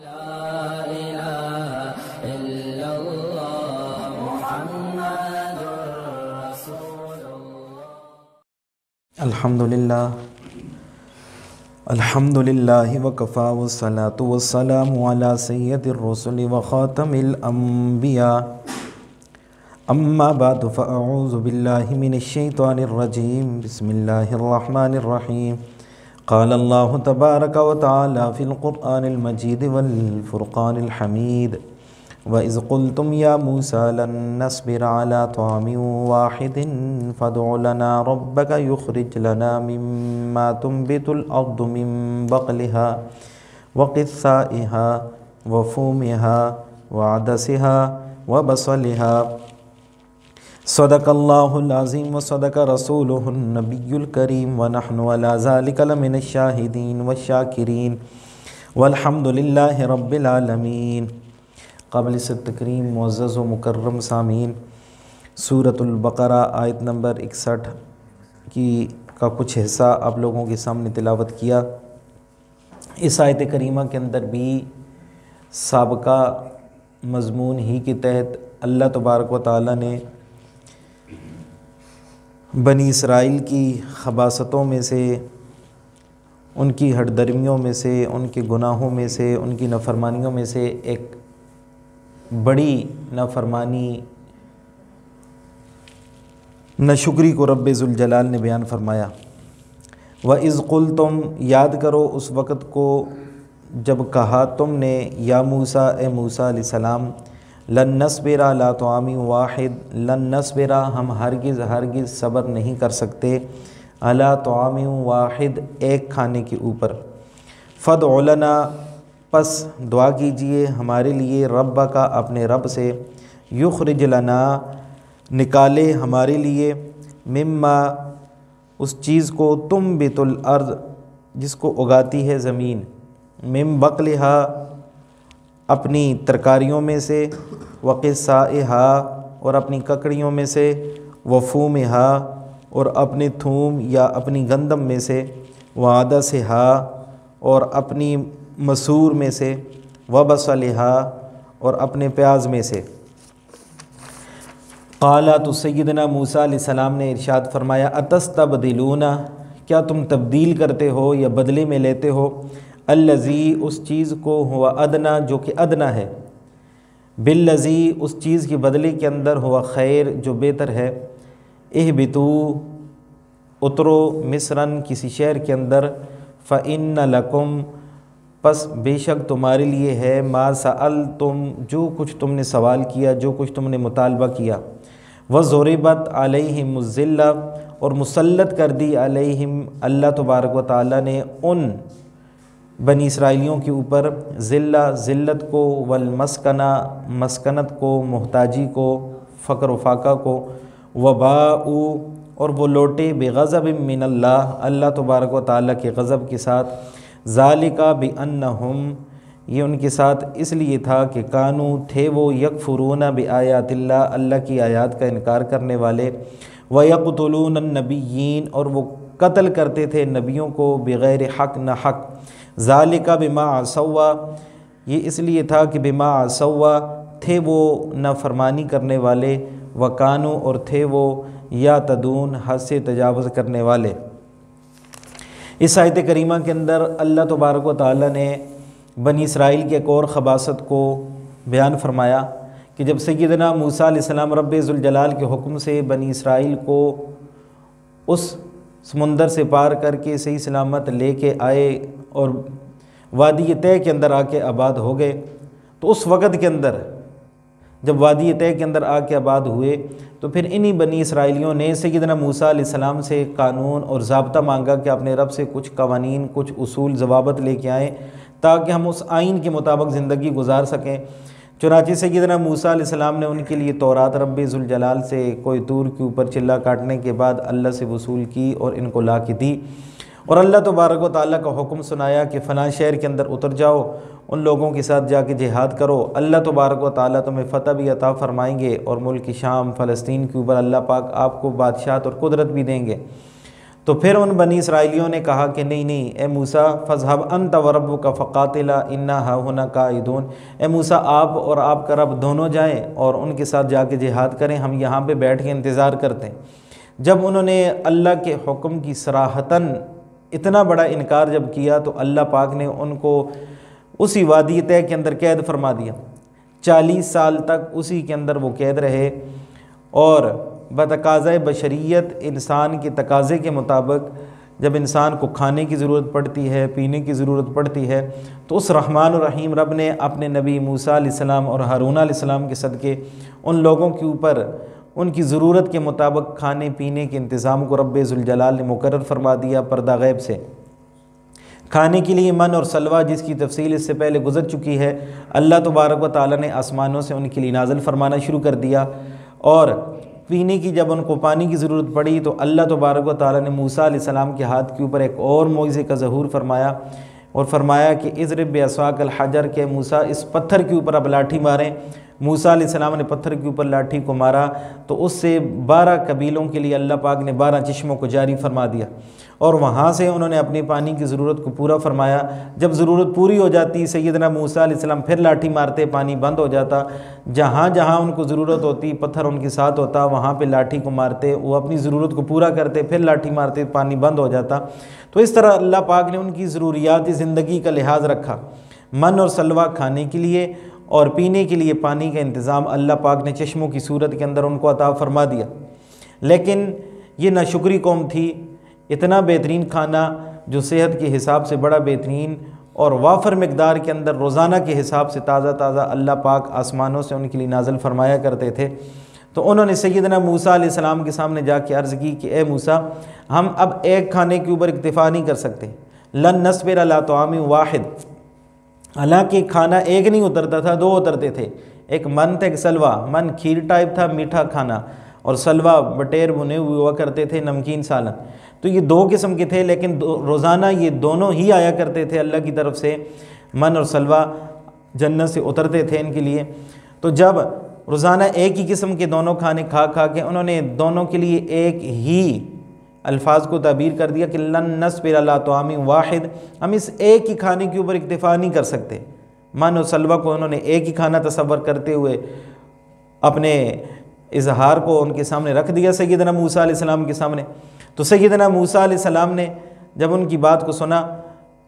لا إله إلا الله محمد رسول الله. الحمد لله وكفى والصلاة والسلام على سيد الرسل وخاتم الأنبياء. أما بعد فأعوذ بالله من الشيطان الرجيم. بسم الله الرحمن الرحيم. قال الله تبارك وتعالى في القرآن المجيد والفرقان الحميد. وإذ قلتم يا موسى لن نصبر على طعام واحد فادع لنا ربك يخرج لنا مما تنبت الأرض من بقلها وقثائها وفومها وعدسها وبصلها. صدق اللہ العظیم وصدق رسولہ النبی الکریم ونحن علی ذلک لمن الشاہدین والشاکرین والحمد للہ رب العالمین. قابل تکریم معزز و مکرم سامعین، سورۃ البقرہ آیت نمبر 61 کا کچھ حصہ آپ لوگوں کے سامنے تلاوت کیا. اس آیت کریمہ کے اندر بھی سابقہ مضمون ہی کے تحت اللہ تبارک و تعالیٰ نے بنی اسرائیل کی خباثتوں میں سے، ان کی ہٹ درمیوں میں سے، ان کے گناہوں میں سے، ان کی نافرمانیوں میں سے ایک بڑی نافرمانی ناشکری کو رب ذوالجلال نے بیان فرمایا. وَإِذْ قُلْتُمْ، یاد کرو اس وقت کو جب کہا تم نے، یا موسیٰ، اے موسیٰ علیہ السلام، لن نصبر علی طعام واحد، لن نصبر، ہم ہرگز صبر نہیں کر سکتے، علی طعام واحد، ایک کھانے کے اوپر. فادع لنا، پس دعا کیجئے ہمارے لیے، رب کا، اپنے رب سے، یخرج لنا، نکالے ہمارے لیے، مما، اس چیز کو، تنبت الارض، جس کو اگاتی ہے زمین، من بقلہا، اپنی ترکاریوں میں سے، وقثائہا، اور اپنی ککڑیوں میں سے، وفومہا، اور اپنے تھوم یا اپنی گندم میں سے، وعدسہا، اور اپنی مسور میں سے، وبصلہا، اور اپنے پیاز میں سے. قال، تو سیدنا موسیٰ علیہ السلام نے ارشاد فرمایا، اتستبدلون، کیا تم تبدیل کرتے ہو یا بدلے میں لیتے ہو، الذی، اس چیز کو، ہوا ادنا، جو کہ ادنا ہے، بالذی، اس چیز کے بدلے کے اندر، ہوا خیر، جو بہتر ہے. اہبطوا، اترو، مصرن، کسی شہر کے اندر، فإن لکم، پس بے شک تمہارے لیے ہے، ما سألتم، جو کچھ تم نے سوال کیا، جو کچھ تم نے مطالبہ کیا. وضربت علیہم الذلہ، اور مسلط کر دی علیہم، اللہ تبارک و تعالیٰ نے ان بنی اسرائیلیوں کے اوپر، ذلت کو، والمسکنہ، مسکنت کو، محتاجی کو، فقر و فاقہ کو، وباءوا، اور وہ لوٹے، بغضب من اللہ، اللہ تبارک و تعالیٰ کے غضب کے ساتھ. ذالک بانہم، یہ ان کے ساتھ اس لیے تھا کہ کانوا، تھے وہ، یکفرون بآیات اللہ، اللہ کی آیات کا انکار کرنے والے، ویقتلون النبیین، اور وہ قتل کرتے تھے نبیوں کو، بغیر حق، نہ حق. ذالک بما عصوا، یہ اس لیے تھا کہ بما عصوا، تھے وہ نافرمانی کرنے والے، وکانوا، اور تھے وہ، یعتدون، حد سے تجاوز کرنے والے. اس آیت کریمہ کے اندر اللہ تبارک و تعالیٰ نے بنی اسرائیل کے ایک اور خباثت کو بیان فرمایا کہ جب سیدنا موسیٰ علیہ السلام رب ذوالجلال کے حکم سے بنی اسرائیل کو اس سمندر سے پار کر کے صحیح سلامت لے کے آئے اور وادی طے کے اندر آ کے آباد ہو گئے، تو اس وقت کے اندر جب وادی طے کے اندر آ کے آباد ہوئے تو پھر انہی بنی اسرائیلیوں نے سیدنا موسیٰ علیہ السلام سے قانون اور ضابطہ مانگا کہ اپنے رب سے کچھ قوانین، کچھ اصول، ضوابط لے کے آئیں تاکہ ہم اس آئین کے مطابق زندگی گزار سکیں. چنانچہ سیدنا موسیٰ علیہ السلام نے ان کے لیے تورات رب ذوالجلال سے کوئی طور کے اوپر چلا کاٹنے کے بعد اللہ سے وصول کی اور ان کو لا کے دی، اور اللہ تبارک و تعالیٰ کا حکم سنایا کہ فلاں شہر کے اندر اتر جاؤ، ان لوگوں کے ساتھ جا کے جہاد کرو، اللہ تبارک و تعالیٰ تمہیں فتح بھی عطا فرمائیں گے، اور ملک شام، فلسطین کے اوپر اللہ پاک آپ کو بادشاہت اور قدرت بھی دیں گے. تو پھر ان بنی اسرائیلیوں نے کہا کہ نہیں اے موسیٰ فاذهب انت وربک فقاتلا انا ہاہنا قاعدون، اے موسیٰ آپ اور آپ کا رب دونوں جائیں اور ان کے ساتھ جا کے جہاد کریں، ہم یہاں پہ بیٹھ کے انتظار کرتے ہیں۔ جب انہوں نے اللہ کے حکم کی صراحتاً اتنا بڑا انکار جب کیا تو اللہ پاک نے ان کو اسی وادی طے کے اندر قید فرما دیا، 40 سال تک اسی کے اندر وہ قید رہے، اور بتقاضۂ بشریت انسان کے تقاضے کے مطابق جب انسان کو کھانے کی ضرورت پڑتی ہے، پینے کی ضرورت پڑتی ہے، تو اس رحمان الرحیم رب نے اپنے نبی موسیٰ علیہ السلام اور ہارون علیہ السلام کے صدقے ان لوگوں کے اوپر ان کی ضرورت کے مطابق کھانے پینے کے انتظام کو رب ذوالجلال نے مقرر فرما دیا پردہ غیب سے۔ کھانے کے لیے من اور سلوہ، جس کی تفصیل اس سے پہلے گزر چکی ہے، اللہ تبارک و تعالیٰ نے آسمانوں سے ان کے لیے نازل فرمانا شروع کر دیا، اور پینے کی جب ان کو پانی کی ضرورت پڑی تو اللہ تبارک و تعالیٰ نے موسیٰ علیہ السلام کے ہاتھ کے اوپر ایک اور معجزے کا ظہور فرمایا، اور فرمایا کہ اضرب بعصاک الحجر، کہ موسیٰ اس پتھر کے اوپر اب لاٹھی ماریں۔ موسیٰ علیہ السلام نے پتھر کے اوپر لاٹھی کو مارا تو اس سے 12 قبیلوں کے لیے اللہ پاک نے 12 چشموں کو جاری فرما دیا، اور وہاں سے انہوں نے اپنی پانی کی ضرورت کو پورا فرمایا۔ جب ضرورت پوری ہو جاتی سیدنا موسیٰ علیہ السلام پھر لاٹھی مارتے، پانی بند ہو جاتا، جہاں جہاں ان کو ضرورت ہوتی پتھر ان کے ساتھ ہوتا، وہاں پہ لاٹھی کو مارتے، وہ اپنی ضرورت کو پورا کرتے، پھر لاٹھی مارتے، پانی بند ہو جاتا۔ تو اس طرح اللہ پاک نے ان کی ضروریات زندگی کا لحاظ رکھا، من اور سلوہ کھانے کے لیے اور پینے کے لیے پانی کا انتظام اللہ پاک نے چشموں کی صورت کے اندر ان کو عطا فرما دیا۔ لیکن یہ ناشکری قوم تھی، اتنا بہترین کھانا جو صحت کے حساب سے بڑا بہترین اور وافر مقدار کے اندر روزانہ کے حساب سے تازہ تازہ اللہ پاک آسمانوں سے ان کے لیے نازل فرمایا کرتے تھے، تو انہوں نے سیدنا موسیٰ علیہ السلام کے سامنے جا کے عرض کی کہ اے موسیٰ، ہم اب ایک کھانے کے اوپر اکتفا نہیں کر سکتے، لن نصبر علی طعام واحد۔ حالانکہ کھانا ایک نہیں اترتا تھا، 2 اترتے تھے، ایک من تھا، ایک سلوہ۔ من کھیر ٹائپ تھا، میٹھا کھانا، اور سلوہ بٹیر بنے ہوئے ہوا کرتے تھے، نمکین سالن۔ تو یہ 2 قسم کے تھے، لیکن روزانہ یہ دونوں ہی آیا کرتے تھے اللہ کی طرف سے، من اور سلوہ جنت سے اترتے تھے ان کے لیے۔ تو جب روزانہ ایک ہی قسم کے دونوں کھانے کھا کے انہوں نے دونوں کے لیے ایک ہی الفاظ کو تعبیر کر دیا کہ لن نصبر علی طعام واحد، ہم اس ایک ہی کھانے کے اوپر اکتفا نہیں کر سکتے۔ من اور سلوہ کو انہوں نے ایک ہی کھانا تصور کرتے ہوئے اپنے اظہار کو ان کے سامنے رکھ دیا سیدنا موسیٰ علیہ السلام کے سامنے۔ تو سیدنا موسیٰ علیہ السلام نے جب ان کی بات کو سنا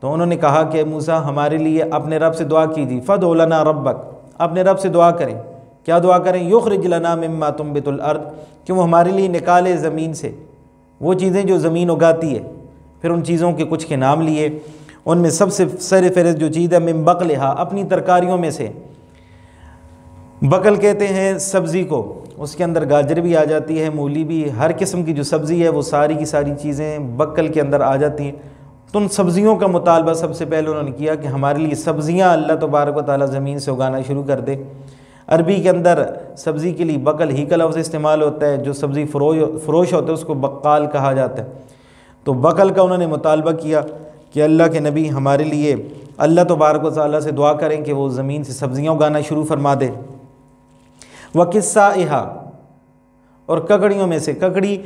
تو انہوں نے کہا کہ موسیٰ ہمارے لیے اپنے رب سے دعا کیجیے، فادع لنا ربک، اپنے رب سے دعا کریں۔ کیا دعا کریں؟ یخرج لنا مما تنبت الارض، کہ وہ ہمارے لیے نکالے زمین سے وہ چیزیں جو زمین اگاتی ہے۔ پھر ان چیزوں کے کچھ کے نام لیے، ان میں سب سے سر فہرست جو چیز ہے من بقلہا، اپنی ترکاریوں میں سے۔ بقل کہتے ہیں سبزی کو، اس کے اندر گاجر بھی آ جاتی ہے، مولی بھی، ہر قسم کی جو سبزی ہے وہ ساری کی ساری چیزیں بقل کے اندر آ جاتی ہیں۔ تو ان سبزیوں کا مطالبہ سب سے پہلے انہوں نے کیا کہ ہمارے لیے سبزیاں اللہ تبارک و تعالیٰ زمین سے اگانا شروع کر دے۔ عربی کے اندر سبزی کے لیے بقل ہی کا لفظ استعمال ہوتا ہے، جو سبزی فروش ہوتا ہے اس کو بقال کہا جاتا ہے۔ تو بقل کا انہوں نے مطالبہ کیا کہ اللہ کے نبی ہمارے لیے اللہ تبارک و تعالیٰ سے دعا کریں کہ وہ زمین سے سبزیاں اگانا شروع فرما دے۔ وَقِسَّائِہَا، اور ککڑیوں میں سے، ککڑی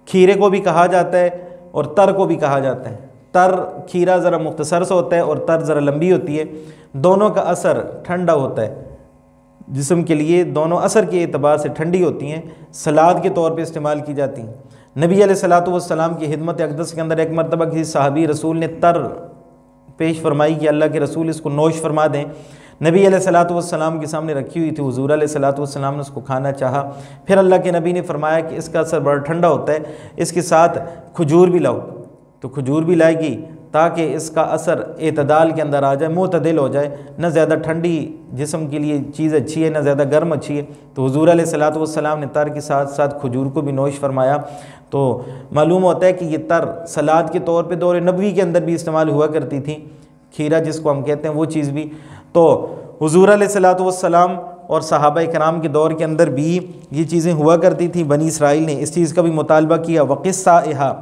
کھیرے کو بھی کہا جاتا ہے اور تر کو بھی کہا جاتا ہے۔ تر کھیرا ذرا مختصر سا ہوتا ہے اور تر ذرا لمبی ہوتی ہے، دونوں کا اثر ٹھنڈا ہوتا ہے جسم کے لیے، دونوں اثر کے اعتبار سے ٹھنڈی ہوتی ہیں، سلاد کے طور پہ استعمال کی جاتی ہیں۔ نبی علیہ الصلوۃ والسلام کی خدمت اقدس کے اندر ایک مرتبہ کسی صحابی رسول نے تر پیش فرمائی کہ اللہ کے رسول اس کو نوش فرما دیں۔ نبی علیہ الصلوۃ والسلام کے سامنے رکھی ہوئی تھی، حضور علیہ الصلوۃ والسلام نے اس کو کھانا چاہا۔ پھر اللہ کے نبی نے فرمایا کہ اس کا اثر بڑا ٹھنڈا ہوتا ہے، اس کے ساتھ کھجور بھی لاؤ۔ تو کھجور بھی لائے گی تاکہ اس کا اثر اعتدال کے اندر آ جائے، معتدل ہو جائے، نہ زیادہ ٹھنڈی جسم کے لیے چیز اچھی ہے نہ زیادہ گرم اچھی ہے۔ تو حضور علیہ الصلوۃ والسلام نے تر کے ساتھ ساتھ کھجور کو بھی نوش فرمایا۔ تو معلوم ہوتا ہے کہ یہ تر سلاد کے طور پہ دور نبوی کے اندر بھی استعمال ہوا کرتی تھی، کھیرا جس کو ہم کہتے ہیں وہ چیز بھی۔ تو حضور علیہ الصلوۃ والسلام اور صحابہ کرام کے دور کے اندر بھی یہ چیزیں ہوا کرتی تھیں۔ بنی اسرائیل نے اس چیز کا بھی مطالبہ کیا، وقصائہا،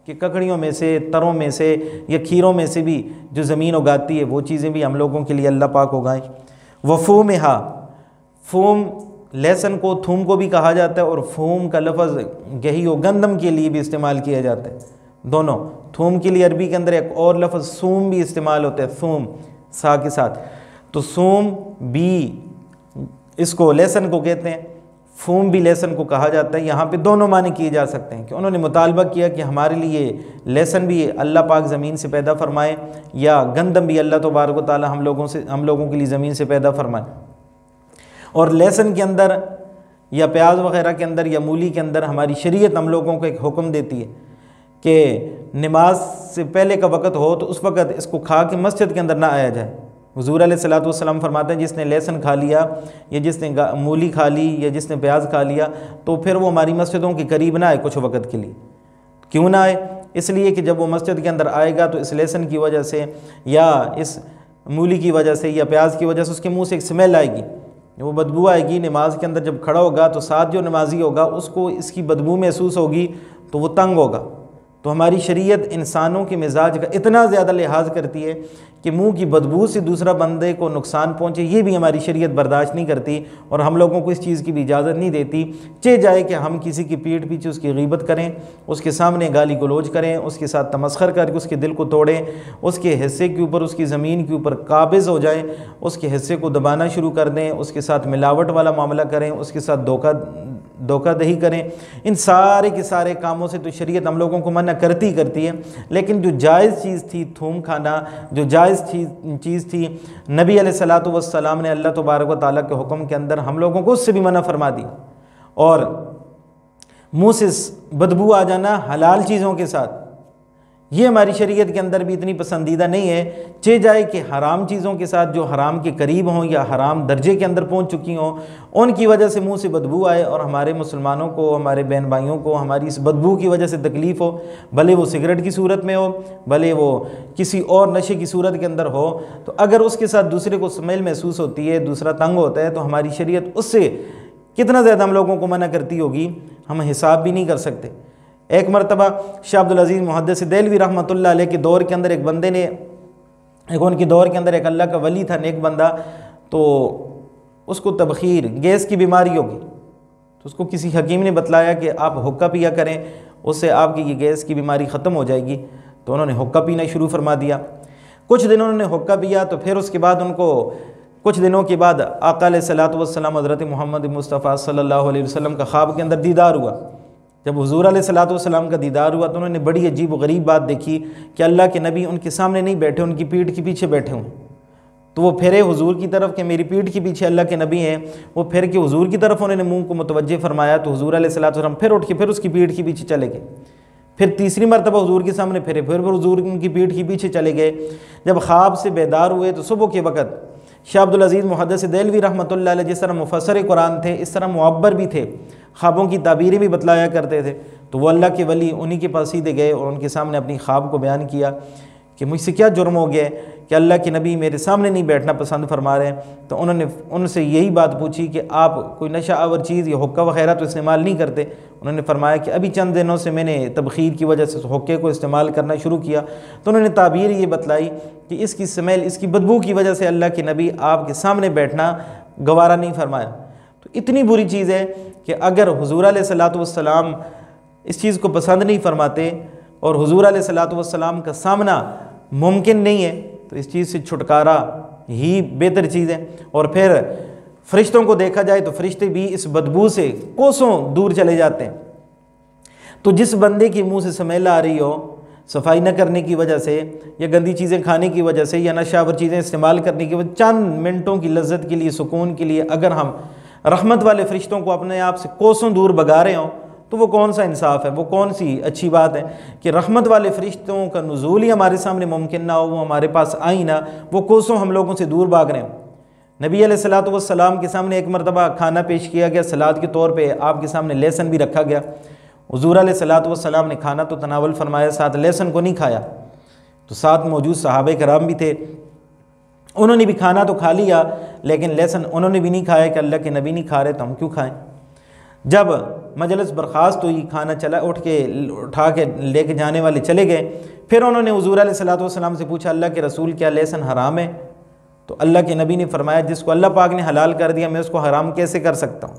کہ ککڑیوں میں سے، تروں میں سے یا کھیروں میں سے بھی جو زمین اگاتی ہے وہ چیزیں بھی ہم لوگوں کے لیے اللہ پاک اگائیں۔ وفومہا، فوم لہسن کو، تھوم کو بھی کہا جاتا ہے، اور فوم کا لفظ گہی و گندم کے لیے بھی استعمال کیا جاتا ہے۔ دونوں. تھوم کے لیے عربی کے اندر ایک اور لفظ سوم بھی استعمال ہوتا ہے، تھوم سا کے ساتھ. تو سوم بھی اس کو لہسن کو کہتے ہیں، فوم بھی لہسن کو کہا جاتا ہے. یہاں پہ دونوں معنی کیے جا سکتے ہیں کہ انہوں نے مطالبہ کیا کہ ہمارے لیے لہسن بھی اللہ پاک زمین سے پیدا فرمائے، یا گندم بھی اللہ تبارک و تعالی ہم لوگوں کے لیے زمین سے پیدا فرمائے. اور لہسن کے اندر یا پیاز وغیرہ کے اندر یا مولی کے اندر ہماری شریعت ہم لوگوں کو ایک حکم دیتی ہے کہ نماز سے پہلے کا وقت ہو تو اس وقت اس کو کھا کے مسجد کے اندر نہ آیا جائے. حضور علیہ الصلوۃ والسلام فرماتے ہیں جس نے لہسن کھا لیا یا جس نے مولی کھا لی یا جس نے پیاز کھا لیا تو پھر وہ ہماری مسجدوں کے قریب نہ آئے کچھ وقت کے لیے. کیوں نہ آئے؟ اس لیے کہ جب وہ مسجد کے اندر آئے گا تو اس لہسن کی وجہ سے یا اس مولی کی وجہ سے یا پیاز کی وجہ سے اس کے منہ سے ایک سمیل آئے گی، وہ بدبو آئے گی. نماز کے اندر جب کھڑا ہوگا تو ساتھ جو نمازی ہوگا اس کو اس کی بدبو محسوس ہوگی تو وہ تنگ ہوگا. تو ہماری شریعت انسانوں کے مزاج کا اتنا زیادہ لحاظ کرتی ہے کہ منہ کی بدبو سے دوسرا بندے کو نقصان پہنچے، یہ بھی ہماری شریعت برداشت نہیں کرتی، اور ہم لوگوں کو اس چیز کی بھی اجازت نہیں دیتی. چہ جائے کہ ہم کسی کی پیٹھ پیچھے اس کی غیبت کریں، اس کے سامنے گالی گلوچ کریں، اس کے ساتھ تمسخر کر کے اس کے دل کو توڑیں، اس کے حصے کے اوپر اس کی زمین کے اوپر قابض ہو جائیں، اس کے حصے کو دبانا شروع کر دیں، اس کے ساتھ ملاوٹ والا معاملہ کریں، اس کے ساتھ دھوکہ دہی کریں. ان سارے کے سارے کاموں سے تو شریعت ہم لوگوں کو منع کرتی ہے. لیکن جو جائز چیز تھی تھوم کھانا، جو جائز چیز تھی، نبی علیہ الصلوۃ والسلام نے اللہ تبارک و تعالیٰ کے حکم کے اندر ہم لوگوں کو اس سے بھی منع فرما دی. اور منہ سے بدبو آ جانا حلال چیزوں کے ساتھ، یہ ہماری شریعت کے اندر بھی اتنی پسندیدہ نہیں ہے. چہ جائے کہ حرام چیزوں کے ساتھ جو حرام کے قریب ہوں یا حرام درجے کے اندر پہنچ چکی ہوں، ان کی وجہ سے منہ سے بدبو آئے اور ہمارے مسلمانوں کو، ہمارے بہن بھائیوں کو ہماری اس بدبو کی وجہ سے تکلیف ہو، بھلے وہ سگریٹ کی صورت میں ہو، بھلے وہ کسی اور نشے کی صورت کے اندر ہو. تو اگر اس کے ساتھ دوسرے کو اسمیل محسوس ہوتی ہے، دوسرا تنگ ہوتا ہے، تو ہماری شریعت اس سے کتنا زیادہ ہم لوگوں کو منع کرتی ہوگی ہم حساب بھی نہیں کر سکتے. ایک مرتبہ شاہ عبدالعزیز محدث دہلوی رحمۃ اللہ علیہ کے دور کے اندر ایک بندے نے، ان کے دور کے اندر ایک اللہ کا ولی تھا، نیک بندہ، تو اس کو تبخیر گیس کی بیماری ہوگی. تو اس کو کسی حکیم نے بتلایا کہ آپ حقہ پیا کریں، اس سے آپ کی یہ گیس کی بیماری ختم ہو جائے گی. تو انہوں نے حقہ پینا شروع فرما دیا. کچھ دن انہوں نے حقہ پیا تو پھر اس کے بعد ان کو کچھ دنوں کے بعد آقا علیہ الصلوۃ والسلام حضرت محمد مصطفیٰ صلی اللہ علیہ وسلم کا خواب کے اندر دیدار ہوا. جب حضور علیہ الصلوۃ والسلام کا دیدار ہوا تو انہوں نے بڑی عجیب و غریب بات دیکھی کہ اللہ کے نبی ان کے سامنے نہیں بیٹھے، ان کی پیٹھ کے پیچھے بیٹھے ہوئے. تو وہ پھرے حضور کی طرف کہ میری پیٹھ کے پیچھے اللہ کے نبی ہیں. وہ پھر کے حضور کی طرف انہوں نے منہ کو متوجہ فرمایا تو حضور علیہ الصلوۃ والسلام پھر اٹھ کے پھر اس کی پیٹھ کے پیچھے چلے گئے. پھر تیسری مرتبہ حضور کے سامنے پھرے، پھر حضور ان کی پیٹھ کے پیچھے چلے گئے. جب خواب سے بیدار ہوئے تو صبح کے وقت شاہ عبدالعزیز محدث دہلوی رحمۃ اللہ علیہ جس طرح مفسر قرآن تھے، اس طرح معبر بھی تھے، خوابوں کی تعبیریں بھی بتلایا کرتے تھے. تو وہ اللہ کے ولی انہی کے پاس سیدھے گئے اور ان کے سامنے اپنی خواب کو بیان کیا کہ مجھ سے کیا جرم ہو گیا ہے کہ اللہ کے نبی میرے سامنے نہیں بیٹھنا پسند فرما رہے ہیں. تو انہوں نے ان سے یہی بات پوچھی کہ آپ کوئی نشہ آور چیز یا حقہ وغیرہ تو استعمال نہیں کرتے؟ انہوں نے فرمایا کہ ابھی چند دنوں سے میں نے تبخیر کی وجہ سے حقے کو استعمال کرنا شروع کیا. تو انہوں نے تعبیر یہ بتلائی کہ اس کی سمیل، اس کی بدبو کی وجہ سے اللہ کے نبی آپ کے سامنے بیٹھنا گوارا نہیں فرمایا. تو اتنی بری چیز ہے کہ اگر حضور علیہ الصلوۃ والسلام اس چیز کو پسند نہیں فرماتے اور حضور علیہ الصلوۃ والسلام کا سامنا ممکن نہیں ہے تو اس چیز سے چھٹکارا ہی بہتر چیز ہے. اور پھر فرشتوں کو دیکھا جائے تو فرشتے بھی اس بدبو سے کوسوں دور چلے جاتے ہیں. تو جس بندے کی منہ سے سمیل آ رہی ہو صفائی نہ کرنے کی وجہ سے یا گندی چیزیں کھانے کی وجہ سے یا نشہ آور چیزیں استعمال کرنے کی وجہ، چند منٹوں کی لذت کے لیے، سکون کے لیے اگر ہم رحمت والے فرشتوں کو اپنے آپ سے کوسوں دور بھگا رہے ہوں تو وہ کون سا انصاف ہے، وہ کون سی اچھی بات ہے کہ رحمت والے فرشتوں کا نزول ہی ہمارے سامنے ممکن نہ ہو، وہ ہمارے پاس آئیں نہ، وہ کوسوں ہم لوگوں سے دور بھاگ رہے ہیں. نبی علیہ الصلوۃ والسلام کے سامنے ایک مرتبہ کھانا پیش کیا گیا، سلاد کے طور پہ آپ کے سامنے لہسن بھی رکھا گیا. حضور علیہ الصلوۃ والسلام نے کھانا تو تناول فرمایا، ساتھ لہسن کو نہیں کھایا. تو ساتھ موجود صحابہ کرام بھی تھے، انہوں نے بھی کھانا تو کھا لیا لیکن لہسن انہوں نے بھی نہیں کھایا کہ اللہ کے نبی نہیں کھا رہے تو ہم کیوں کھائیں. جب مجلس برخاست ہوئی، کھانا چلا اٹھا کے لے کے جانے والے چلے گئے، پھر انہوں نے حضور علیہ الصلوۃ والسلام سے پوچھا اللہ کے رسول کیا لہسن حرام ہے؟ تو اللہ کے نبی نے فرمایا جس کو اللہ پاک نے حلال کر دیا میں اس کو حرام کیسے کر سکتا ہوں؟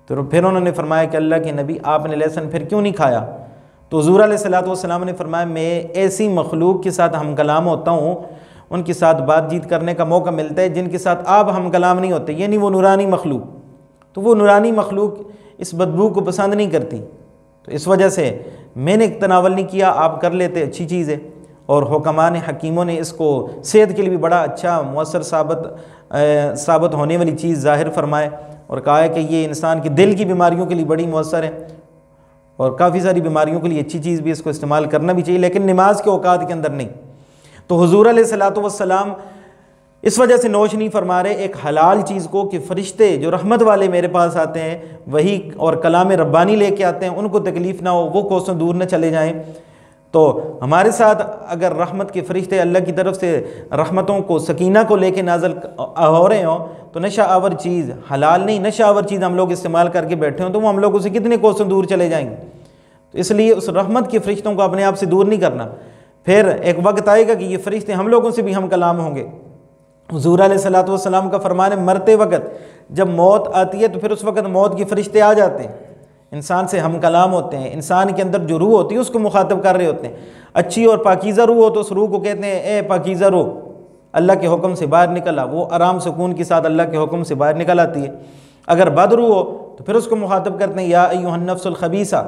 تو پھر انہوں نے فرمایا کہ اللہ کے نبی آپ نے لہسن پھر کیوں نہیں کھایا؟ تو حضور علیہ الصلوۃ والسلام نے فرمایا میں ایسی مخلوق کے ساتھ ہم کلام ہوتا ہوں، ان کے ساتھ بات چیت کرنے کا موقع ملتا ہے جن کے ساتھ آپ ہم کلام نہیں ہوتے، یعنی وہ نورانی مخلوق. تو وہ نورانی مخلوق اس بدبو کو پسند نہیں کرتی، تو اس وجہ سے میں نے تناول نہیں کیا، آپ کر لیتے، اچھی چیز ہے. اور حکمان حکیموں نے اس کو صحت کے لیے بھی بڑا اچھا مؤثر ثابت ہونے والی چیز ظاہر فرمائے اور کہا ہے کہ یہ انسان کے دل کی بیماریوں کے لیے بڑی مؤثر ہے، اور کافی ساری بیماریوں کے لیے اچھی چیز بھی، اس کو استعمال کرنا بھی چاہیے، لیکن نماز کے اوقات کے اندر نہیں. تو حضور علیہ الصلوۃ والسلام اس وجہ سے نوش نہیں فرما رہے ایک حلال چیز کو کہ فرشتے جو رحمت والے میرے پاس آتے ہیں وہی اور کلام ربانی لے کے آتے ہیں، ان کو تکلیف نہ ہو، وہ کوسوں دور نہ چلے جائیں. تو ہمارے ساتھ اگر رحمت کے فرشتے اللہ کی طرف سے رحمتوں کو، سکینہ کو لے کے نازل ہو رہے ہوں، تو نشہ آور چیز، حلال نہیں نشہ آور چیز ہم لوگ استعمال کر کے بیٹھے ہوں تو وہ ہم لوگوں سے کتنے کوسوں دور چلے جائیں گے. تو اس لیے اس رحمت کے فرشتوں کو اپنے آپ سے دور نہیں کرنا. پھر ایک وقت آئے گا کہ یہ فرشتے ہم لوگوں سے بھی ہم کلام ہوں گے. حضور علیہ الصلوۃ والسلام کا فرمان ہے مرتے وقت جب موت آتی ہے تو پھر اس وقت موت کے فرشتے آ جاتے ہیں، انسان سے ہم کلام ہوتے ہیں، انسان کے اندر جو روح ہوتی ہے اس کو مخاطب کر رہے ہوتے ہیں. اچھی اور پاکیزہ روح ہو تو اس روح کو کہتے ہیں اے پاکیزہ روح، اللہ کے حکم سے باہر نکلا، وہ آرام سکون کے ساتھ اللہ کے حکم سے باہر نکل آتی ہے. اگر بد روح ہو تو پھر اس کو مخاطب کرتے ہیں یا ایھا النفس الخبیثہ،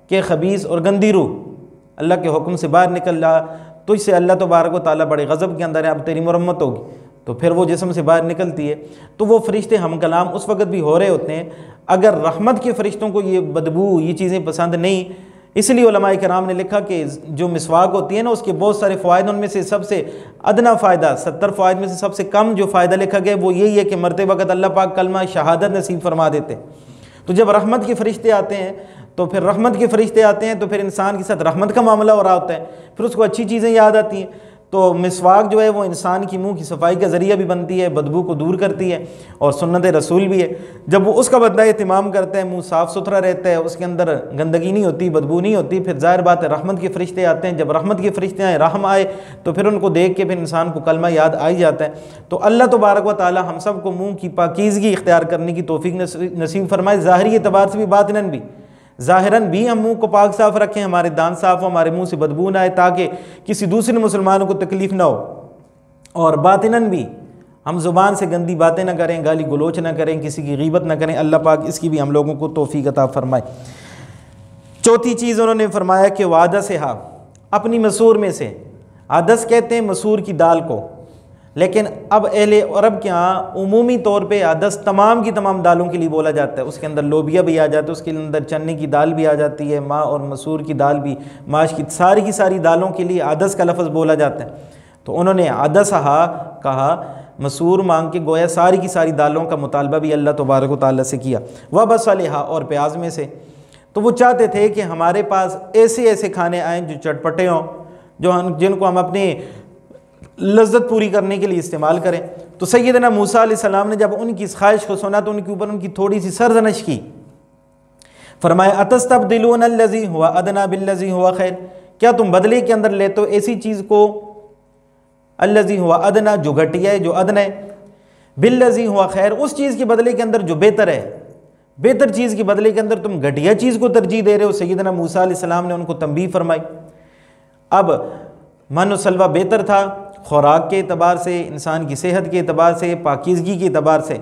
کہ خبیث اور گندی روح اللہ کے حکم سے باہر نکل رہا، تجھ سے اللہ تبارک و تعالیٰ بڑے غضب کے اندر ہے، اب تیری مرمت ہوگی. تو پھر وہ جسم سے باہر نکلتی ہے. تو وہ فرشتے ہم کلام اس وقت بھی ہو رہے ہوتے ہیں. اگر رحمت کے فرشتوں کو یہ بدبو، یہ چیزیں پسند نہیں، اس لیے علماء کرام نے لکھا کہ جو مسواک ہوتی ہے نا اس کے بہت سارے فوائد، ان میں سے سب سے ادنا فائدہ 70 فوائد میں سے سب سے کم جو فائدہ لکھا گیا وہ یہی ہے کہ مرتے وقت اللہ پاک کلمہ شہادت نصیب فرما دیتے. تو جب رحمت کے فرشتے آتے ہیں تو پھر رحمت کے فرشتے آتے ہیں تو پھر انسان کے ساتھ رحمت کا معاملہ ہو رہا ہوتا ہے، پھر اس کو اچھی چیزیں یاد آتی ہیں. تو مسواک جو ہے وہ انسان کی منہ کی صفائی کا ذریعہ بھی بنتی ہے، بدبو کو دور کرتی ہے اور سنت رسول بھی ہے. جب وہ اس کا بندہ اہتمام کرتا ہے، منہ صاف ستھرا رہتا ہے، اس کے اندر گندگی نہیں ہوتی، بدبو نہیں ہوتی، پھر ظاہر بات ہے رحمت کے فرشتے آتے ہیں. جب رحمت کے فرشتے آئے، رحم آئے، تو پھر ان کو دیکھ کے پھر انسان کو کلمہ یاد آ ہی جاتا ہے. تو اللہ تبارک و تعالی ہم سب کو منہ کی پاکیزگی اختیار کرنے کی توفیق نصیب فرمائے، ظاہری اعتبار سے بھی باطناً بھی. ظاہراً بھی ہم منہ کو پاک صاف رکھیں، ہمارے دانت صاف ہو، ہمارے منہ سے بدبو نہ آئے تاکہ کسی دوسرے مسلمانوں کو تکلیف نہ ہو. اور باطناً بھی ہم زبان سے گندی باتیں نہ کریں، گالی گلوچ نہ کریں، کسی کی غیبت نہ کریں. اللہ پاک اس کی بھی ہم لوگوں کو توفیق عطا فرمائے. چوتھی چیز انہوں نے فرمایا کہ وعدس ہا، اپنی مسور میں سے، عدس کہتے ہیں مسور کی دال کو، لیکن اب اہل عرب کے ہاں عمومی طور پہ عدس تمام کی تمام دالوں کے لیے بولا جاتا ہے. اس کے اندر لوبیا بھی آ جاتا ہے، اس کے اندر چنے کی دال بھی آ جاتی ہے، ماں اور مسور کی دال بھی، ماش کی ساری دالوں کے لیے عدس کا لفظ بولا جاتا ہے. تو انہوں نے عدس ہا کہا، مسور مانگ کے گویا ساری کی ساری دالوں کا مطالبہ بھی اللہ تبارک و تعالیٰ سے کیا. وبصلھا، اور پیاز میں سے. تو وہ چاہتے تھے کہ ہمارے پاس ایسے کھانے آئیں جو چٹپٹے ہوں، جن کو ہم اپنی لذت پوری کرنے کے لیے استعمال کریں. تو سیدنا موسیٰ علیہ السلام نے جب ان کی اس خواہش کو سنا تو ان کے اوپر ان کی تھوڑی سی سرزنش کی. فرمایا اتستبدلون الذی هو ادنی بالذی هو خیر، کیا تم بدلے کے اندر لیتے ہو ایسی چیز کو، الذی هو ادنی جو گھٹیا ہے، جو ادنی ہے، بالذی هو خیر اس چیز کے بدلے کے اندر جو بہتر ہے، بہتر چیز کے بدلے کے اندر تم گھٹیا چیز کو ترجیح دے رہے ہو. سیدنا موسیٰ علیہ السلام نے ان کو تنبیہ فرمائی. اب من و سلوہ بہتر تھا خوراک کے اعتبار سے، انسان کی صحت کے اعتبار سے، پاکیزگی کے اعتبار سے،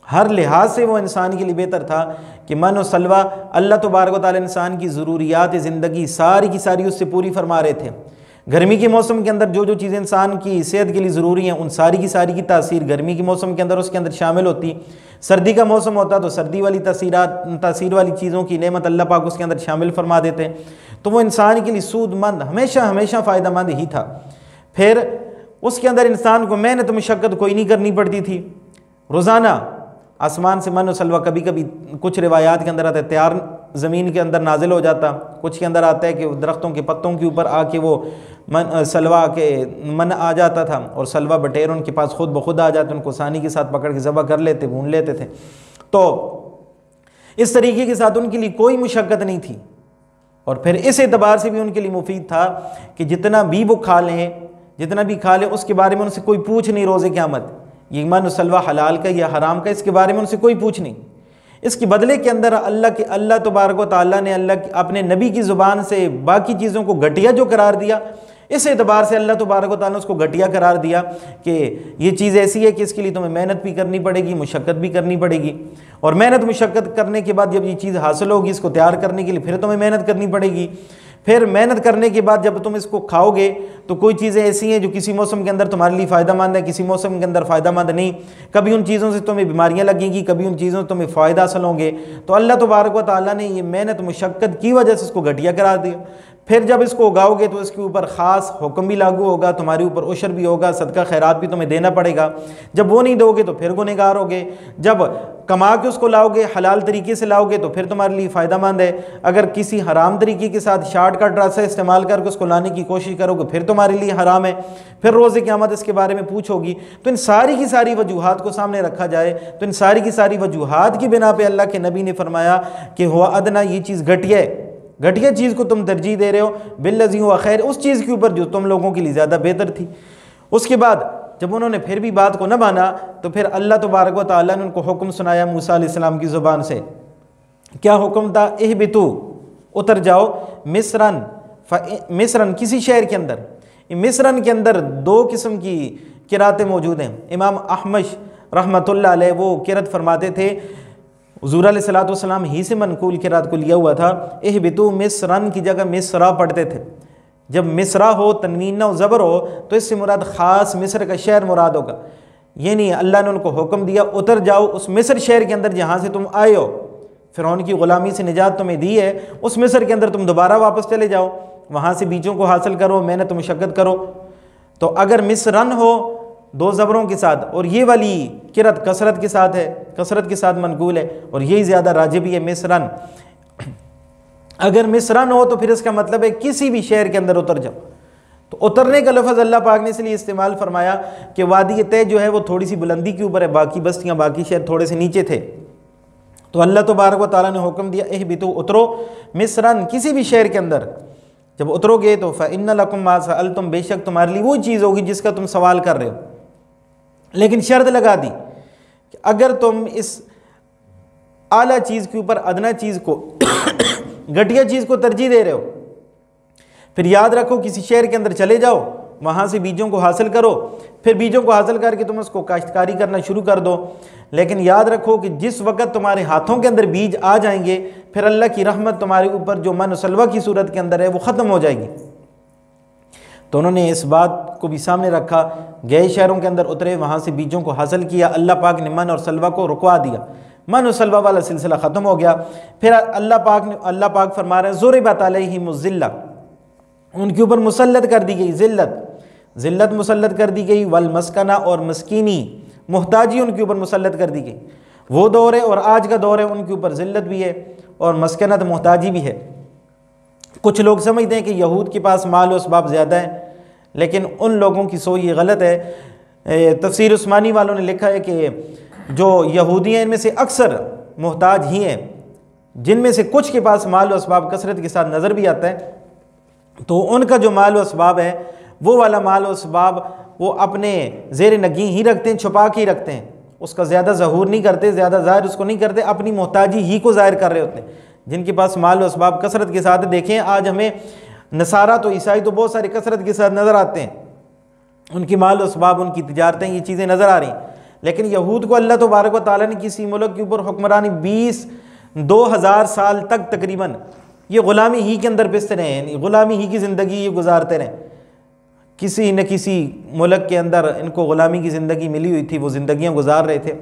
ہر لحاظ سے وہ انسان کے لیے بہتر تھا کہ من و سلوہ اللہ تبارک و تعالی انسان کی ضروریات زندگی ساری کی ساری اس سے پوری فرما رہے تھے. گرمی کے موسم کے اندر جو چیزیں انسان کی صحت کے لیے ضروری ہیں ان ساری کی ساری کی تاثیر گرمی کے موسم کے اندر اس کے اندر شامل ہوتی. سردی کا موسم ہوتا تو سردی والی تاثیر والی چیزوں کی نعمت اللہ پاک اس کے اندر شامل فرما دیتے ہیں. تو وہ انسان کے لیے سود مند، ہمیشہ فائدہ مند ہی تھا. پھر اس کے اندر انسان کو محنت مشقت کوئی نہیں کرنی پڑتی تھی. روزانہ آسمان سے من و سلوہ کبھی کبھی کچھ روایات کے اندر آتا ہے تیار زمین کے اندر نازل ہو جاتا، کچھ کے اندر آتا ہے کہ درختوں کے پتوں کے اوپر آ کے وہ سلوہ کے من آ جاتا تھا اور سلوہ بٹیر ان کے پاس خود بخود آ جاتے، ان کو آسانی کے ساتھ پکڑ کے ذبح کر لیتے، بھون لیتے تھے. تو اس طریقے کے ساتھ ان کے لیے کوئی مشقت نہیں تھی. اور پھر اس اعتبار سے بھی ان کے لیے مفید تھا کہ جتنا بھی وہ کھا لیں اس کے بارے میں ان سے کوئی پوچھ نہیں روز قیامت، یہ من و سلوہ حلال کا یا حرام کا، اس کے بارے میں ان سے کوئی پوچھ نہیں. اس کے بدلے کے اندر اللہ تبارک و تعالیٰ نے اپنے نبی کی زبان سے باقی چیزوں کو گھٹیا جو قرار دیا، اس اعتبار سے اللہ تبارک و تعالیٰ نے اس کو گھٹیا قرار دیا کہ یہ چیز ایسی ہے کہ اس کے لیے تمہیں محنت بھی کرنی پڑے گی، مشقت بھی کرنی پڑے گی، اور محنت مشقت کرنے کے بعد جب یہ چیز حاصل ہوگی اس کو تیار کرنے کے لیے پھر تمہیں محنت کرنی پڑے گی، پھر محنت کرنے کے بعد جب تم اس کو کھاؤ گے تو کوئی چیزیں ایسی ہیں جو کسی موسم کے اندر تمہارے لیے فائدہ مند ہے، کسی موسم کے اندر فائدہ مند نہیں، کبھی ان چیزوں سے تمہیں بیماریاں لگیں گی، کبھی ان چیزوں سے تمہیں فائدہ حاصل ہوں گے۔ تو اللہ تبارک و تعالیٰ نے یہ محنت مشقت کی وجہ سے اس کو گھٹیا قرار دیا۔ پھر جب اس کو اگاؤ گے تو اس کے اوپر خاص حکم بھی لاگو ہوگا، تمہارے اوپر عشر بھی ہوگا، صدقہ خیرات بھی تمہیں دینا پڑے گا۔ جب وہ نہیں دو گے تو پھر گنہگار ہوگے، جب کما کے اس کو لاؤ گے، حلال طریقے سے لاؤ گے تو پھر تمہارے لیے فائدہ مند ہے، اگر کسی حرام طریقے کے ساتھ شارٹ کٹ راستہ استعمال کر کے اس کو لانے کی کوشش کرو گے پھر تمہارے لیے حرام ہے، پھر روز قیامت اس کے بارے میں پوچھو گی۔ تو ان ساری کی ساری وجوہات کو سامنے رکھا جائے تو ان ساری کی ساری وجوہات کی بنا پہ اللہ کے نبی نے فرمایا کہ ہوا ادنا، یہ چیز گھٹیا ہے، گھٹیا چیز کو تم ترجیح دے رہے ہو، بالذی ہوا خیر، اس چیز کے اوپر جو تم لوگوں کے لیے زیادہ بہتر تھی۔ اس کے بعد جب انہوں نے پھر بھی بات کو نہ مانا تو پھر اللہ تبارک و تعالیٰ نے ان کو حکم سنایا موسیٰ علیہ السلام کی زبان سے۔ کیا حکم تھا؟ اہبتو، اتر جاؤ، مصرن کسی شہر کے اندر۔ مصرن کے اندر دو قسم کی قراتیں موجود ہیں۔ امام احمش رحمۃ اللہ علیہ وہ قرات فرماتے تھے، حضور علیہ الصلوۃ والسلام ہی سے منقول قرات کو لیا ہوا تھا، اہبتو مصرن کی جگہ مصرا پڑھتے تھے۔ جب مصرا ہو، تنوین نہ ہو، زبر ہو تو اس سے مراد خاص مصر کا شہر مراد ہوگا، یعنی اللہ نے ان کو حکم دیا اتر جاؤ اس مصر شہر کے اندر جہاں سے تم آئے ہو، فرعون کی غلامی سے نجات تمہیں دی ہے، اس مصر کے اندر تم دوبارہ واپس چلے جاؤ، وہاں سے بیجوں کو حاصل کرو، محنت و مشقت کرو۔ تو اگر مصرن ہو دو زبروں کے ساتھ، اور یہ والی قرات کثرت کے ساتھ ہے، کثرت کے ساتھ منقول ہے، اور یہی زیادہ راجح بھی ہے مصرن۔ اگر مصرن ہو تو پھر اس کا مطلب ہے کسی بھی شہر کے اندر اتر جاؤ۔ تو اترنے کا لفظ اللہ پاک نے اس لیے استعمال فرمایا کہ وادی طے جو ہے وہ تھوڑی سی بلندی کے اوپر ہے، باقی بستیاں، باقی شہر تھوڑے سے نیچے تھے۔ تو اللہ تبارک و تعالیٰ نے حکم دیا اہبتو، اترو مصرن کسی بھی شہر کے اندر۔ جب اترو گے تو فإن لکم ما سألتم، بے شک تمہارے لیے وہ چیز ہوگی جس کا تم سوال کر رہے ہو، لیکن شرط لگا دی کہ اگر تم اس اعلیٰ چیز کے اوپر ادنا چیز کو گھٹیا چیز کو ترجیح دے رہے ہو، پھر یاد رکھو کسی شہر کے اندر چلے جاؤ، وہاں سے بیجوں کو حاصل کرو، پھر بیجوں کو حاصل کر کے تم اس کو کاشتکاری کرنا شروع کر دو، لیکن یاد رکھو کہ جس وقت تمہارے ہاتھوں کے اندر بیج آ جائیں گے پھر اللہ کی رحمت تمہارے اوپر جو من و سلوہ کی صورت کے اندر ہے وہ ختم ہو جائے گی۔ تو انہوں نے اس بات کو بھی سامنے رکھا، گئے شہروں کے اندر اترے، وہاں سے بیجوں کو حاصل کیا، اللہ پاک نے من اور سلوہ کو رکوا دیا، من و سلوہ والا سلسلہ ختم ہو گیا۔ پھر اللہ پاک فرما رہے ہیں ضربت علیہم الذلہ، ان کے اوپر مسلط کر دی گئی ذلت مسلط کر دی گئی، والمسکنہ، اور مسکینی محتاجی ان کے اوپر مسلط کر دی گئی۔ وہ دور ہے اور آج کا دور ہے، ان کے اوپر ذلت بھی ہے اور مسکنت محتاجی بھی ہے۔ کچھ لوگ سمجھتے ہیں کہ یہود کے پاس مال و اسباب زیادہ ہیں، لیکن ان لوگوں کی سوچ یہ غلط ہے۔ تفسیر عثمانی والوں نے لکھا ہے کہ جو یہودی ہیں ان میں سے اکثر محتاج ہی ہیں، جن میں سے کچھ کے پاس مال و اسباب کثرت کے ساتھ نظر بھی آتا ہے، تو ان کا جو مال و اسباب ہے وہ والا مال و اسباب وہ اپنے زیر نگیں ہی رکھتے ہیں، چھپا کے ہی رکھتے ہیں، اس کا زیادہ ظہور نہیں کرتے، زیادہ ظاہر اس کو نہیں کرتے، اپنی محتاجی ہی کو ظاہر کر رہے ہوتے ہیں۔ جن کے پاس مال و اسباب کثرت کے ساتھ، دیکھیں آج ہمیں نصارہ تو عیسائی تو بہت سارے کثرت کے ساتھ نظر آتے ہیں، ان کی مال و اسباب، ان کی تجارتیں، یہ چیزیں نظر آ رہی ہیں، لیکن یہود کو اللہ تبارک و تعالیٰ نے کسی ملک کے اوپر حکمرانی 2000 سال تک تقریباً یہ غلامی ہی کے اندر پستے رہے ہیں، غلامی ہی کی زندگی یہ گزارتے رہے، کسی نہ کسی ملک کے اندر ان کو غلامی کی زندگی ملی ہوئی تھی، وہ زندگیاں گزار رہے تھے۔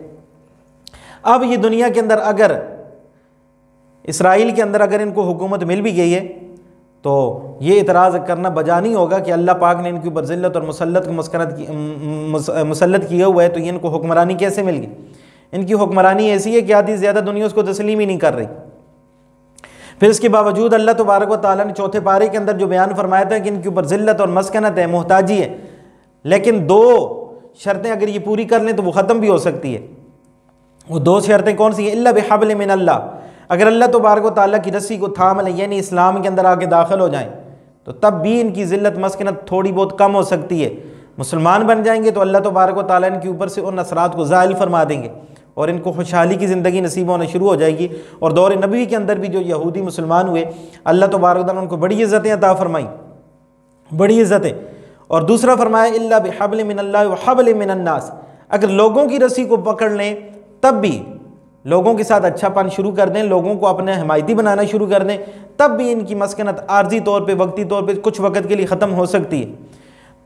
اب یہ دنیا کے اندر اگر اسرائیل کے اندر اگر ان کو حکومت مل بھی گئی ہے تو یہ اعتراض کرنا بجا نہیں ہوگا کہ اللہ پاک نے ان کے اوپر ذلت اور مسلط کیا ہوا ہے، تو یہ ان کو حکمرانی کیسے مل گئی؟ ان کی حکمرانی ایسی ہے کہ آدھی زیادہ دنیا اس کو تسلیم ہی نہیں کر رہی۔ پھر اس کے باوجود اللہ تبارک و تعالیٰ نے چوتھے پارے کے اندر جو بیان فرمایا تھا کہ ان کے اوپر ذلت اور مسکنت ہے، محتاجی ہے، لیکن 2 شرطیں اگر یہ پوری کر لیں تو وہ ختم بھی ہو سکتی ہے۔ وہ 2 شرطیں کون سی ہیں؟ الا بحبل من اللہ، اگر اللہ تبارک و تعالیٰ کی رسی کو تھام لیں، یعنی اسلام کے اندر آ کے داخل ہو جائیں، تو تب بھی ان کی ذلت مسکنت تھوڑی بہت کم ہو سکتی ہے۔ مسلمان بن جائیں گے تو اللہ تبارک و تعالیٰ ان کے اوپر سے ان اثرات کو زائل فرما دیں گے، اور ان کو خوشحالی کی زندگی نصیب ہونا شروع ہو جائے گی۔ اور دور نبوی کے اندر بھی جو یہودی مسلمان ہوئے اللہ تبارک و تعالیٰ نے ان کو بڑی عزتیں عطا فرمائیں، بڑی عزتیں۔ اور دوسرا فرمایا الا بحبل من اللہ وحبل من الناس، اگر لوگوں کی رسی کو پکڑ لیں تب بھی، لوگوں کے ساتھ اچھا پن شروع کر دیں، لوگوں کو اپنے حمایتی بنانا شروع کر دیں، تب بھی ان کی مسکنت عارضی طور پہ، وقتی طور پہ، کچھ وقت کے لیے ختم ہو سکتی ہے۔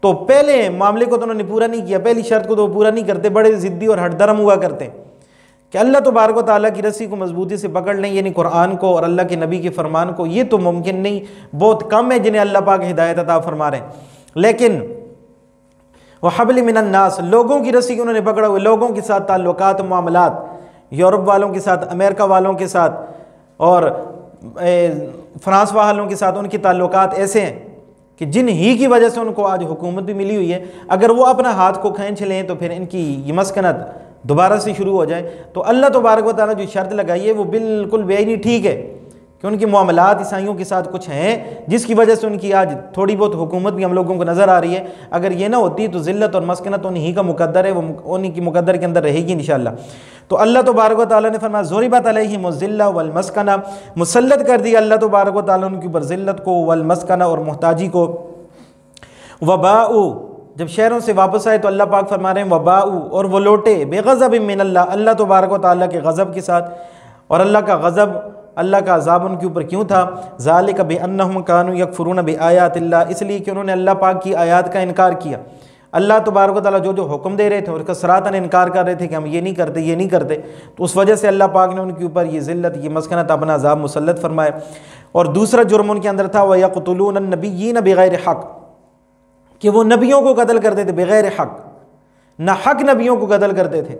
تو پہلے معاملے کو تو انہوں نے پورا نہیں کیا، پہلی شرط کو تو وہ پورا نہیں کرتے، بڑے ضدی اور ہٹ درم ہوا کرتے کہ اللہ تبارک و تعالیٰ کی رسی کو مضبوطی سے پکڑ لیں، یعنی قرآن کو اور اللہ کے نبی کے فرمان کو۔ یہ تو ممکن نہیں، بہت کم ہے جنہیں اللہ پاک ہدایت عطا فرما رہے ہیں، لیکن وحبل من الناس، لوگوں کی رسی کو انہوں نے پکڑا ہوئے، لوگوں کے ساتھ تعلقات، معاملات، یورپ والوں کے ساتھ، امریکہ والوں کے ساتھ اور فرانس والوں کے ساتھ ان کے تعلقات ایسے ہیں کہ جن ہی کی وجہ سے ان کو آج حکومت بھی ملی ہوئی ہے، اگر وہ اپنا ہاتھ کو کھینچ لیں تو پھر ان کی یہ مسکنت دوبارہ سے شروع ہو جائے۔ تو اللہ تبارک و تعالیٰ جو شرط لگائی ہے وہ بالکل بے عینی ٹھیک ہے کہ ان کے معاملات عیسائیوں کے ساتھ کچھ ہیں جس کی وجہ سے ان کی آج تھوڑی بہت حکومت بھی ہم لوگوں کو نظر آ رہی ہے۔ اگر یہ نہ ہوتی تو ذلت اور مسکنت انہی کا مقدر ہے، وہ انہی کی مقدر کے اندر رہے گی انشاءاللہ۔ تو اللہ تبارک و تعالیٰ نے فرمایا ضربت علیہم الذلہ والمسکنہ، مسلط کر دیا اللہ تبارک و تعالیٰ ان کے اوپر ذلت کو، والمسکنہ اور محتاجی کو۔ وباؤ، جب شہروں سے واپس آئے تو اللہ پاک فرما رہے ہیں وباؤ، اور وہ لوٹے بغضب من اللہ، اللہ تبارک و تعالیٰ کے غضب کے ساتھ۔ اور اللہ کا غضب، اللہ کا عذاب ان کے اوپر کیوں تھا؟ ذالک بانہم کانوا یکفرون بآیات اللہ، اس لیے کہ انہوں نے اللہ پاک کی آیات کا انکار کیا۔ اللہ تبارک و تعالیٰ جو حکم دے رہے تھے اور اس کا سراطن انکار کر رہے تھے کہ ہم یہ نہیں کرتے، یہ نہیں کرتے، تو اس وجہ سے اللہ پاک نے ان کے اوپر یہ ذلت، یہ مسکنت، اپنا عذاب مسلط فرمایا۔ اور دوسرا جرم ان کے اندر تھا وَيَقْتُلُونَ النَّبِيِّينَ بِغَيْرِ حق، کہ وہ نبیوں کو قتل کرتے تھے بغیر حق، نہ حق نبیوں کو قتل کرتے تھے۔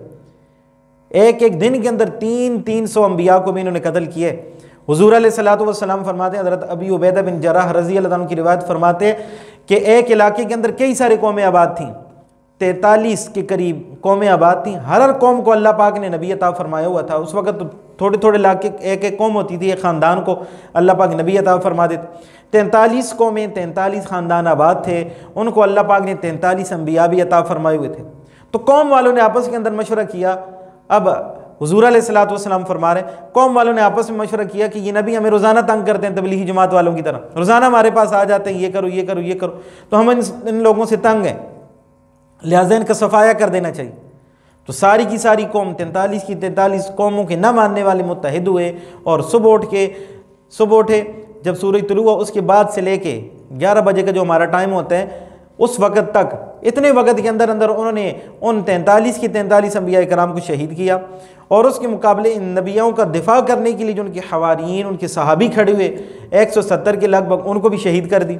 ایک ایک دن کے اندر 300 انبیاء کو بھی انہوں نے قتل کیے۔ حضور علیہ الصلوۃ والسلام فرماتے ہیں، حضرت ابی عبیدہ بن جراح رضی اللہ عنہ کی روایت فرماتے ہیں کہ ایک علاقے کے اندر کئی سارے قومیں آباد تھیں، 43 کے قریب قومیں آباد تھیں، ہر قوم کو اللہ پاک نے نبی عطا فرمایا ہوا تھا۔ اس وقت تو تھوڑے تھوڑے علاقے، ایک ایک قوم ہوتی تھی، ایک خاندان کو اللہ پاک نبی عطا فرما دیتے۔ 43 قومیں، 43 خاندان آباد تھے، ان کو اللہ پاک نے 43 انبیاء بھی عطا فرمائے ہوئے تھے۔ تو قوم والوں نے آپس کے اندر مشورہ کیا، اب حضور علیہ الصلوۃ والسلام فرما رہے ہیں قوم والوں نے آپس میں مشورہ کیا کہ یہ نبی ہمیں روزانہ تنگ کرتے ہیں، تبلیغی جماعت والوں کی طرح روزانہ ہمارے پاس آ جاتے ہیں، یہ کرو یہ کرو یہ کرو، تو ہم ان لوگوں سے تنگ ہیں، لہٰذا ان کا صفایا کر دینا چاہیے۔ تو ساری کی ساری قوم، 43 کی 43 قوموں کے نہ ماننے والے متحد ہوئے اور صبح اٹھے، جب سورج طلوع ہوا اس کے بعد سے لے کے 11 بجے کا جو ہمارا ٹائم ہوتا ہے اس وقت تک، اتنے وقت کے اندر انہوں نے ان 43 کی 43 انبیاء کرام کو شہید کیا۔ اور اس کے مقابلے ان نبیوں کا دفاع کرنے کے لیے جو ان کے حواریین، ان کے صحابی کھڑے ہوئے 170 کے لگ بھگ، ان کو بھی شہید کر دی۔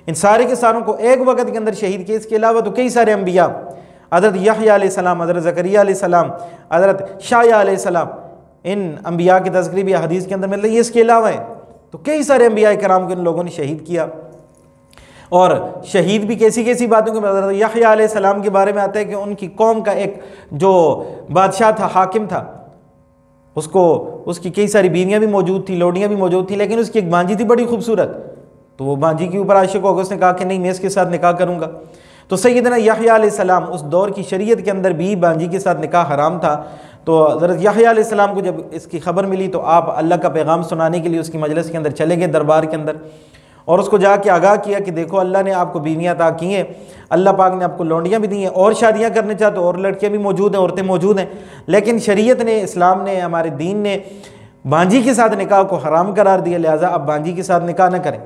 ان سارے کے ساروں کو ایک وقت کے اندر شہید کیا۔ اس کے علاوہ تو کئی سارے انبیاء، حضرت یحییٰ علیہ السلام، حضرت زکریا علیہ السلام، حضرت شایع علیہ السلام، ان انبیاء کی تذکری بھی حدیث کے اندر مل رہی ہے۔ اس کے علاوہ ہے تو کئی سارے انبیاء کرام کو ان لوگوں نے شہید کیا۔ اور شہید بھی کیسی کیسی باتوں کے، حضرت یحییٰ علیہ السلام کے بارے میں آتا ہے کہ ان کی قوم کا ایک جو بادشاہ تھا، حاکم تھا، اس کی کئی ساری بیویاں بھی موجود تھیں، لوڈیاں بھی موجود تھیں، لیکن اس کی ایک بانجی تھی بڑی خوبصورت، تو وہ بانجی کے اوپر عاشق ہو گیا، اس نے کہا کہ نہیں میں اس کے ساتھ نکاح کروں گا۔ تو سیدنا یحییٰ علیہ السلام، اس دور کی شریعت کے اندر بھی بانجی کے ساتھ نکاح حرام تھا۔ تو حضرت یحییٰ علیہ السلام کو جب اس کی خبر ملی تو آپ اللہ کا پیغام سنانے کے لیے اس کی مجلس کے اندر چلے گئے، دربار کے اندر، اور اس کو جا کے آگاہ کیا کہ دیکھو اللہ نے آپ کو بیویاں عطا کی ہیں، اللہ پاک نے آپ کو لونڈیاں بھی دی ہیں، اور شادیاں کرنے چاہتے اور لڑکیاں بھی موجود ہیں، عورتیں موجود ہیں، لیکن شریعت نے، اسلام نے، ہمارے دین نے بانجی کے ساتھ نکاح کو حرام قرار دیا، لہٰذا اب بانجی کے ساتھ نکاح نہ کریں۔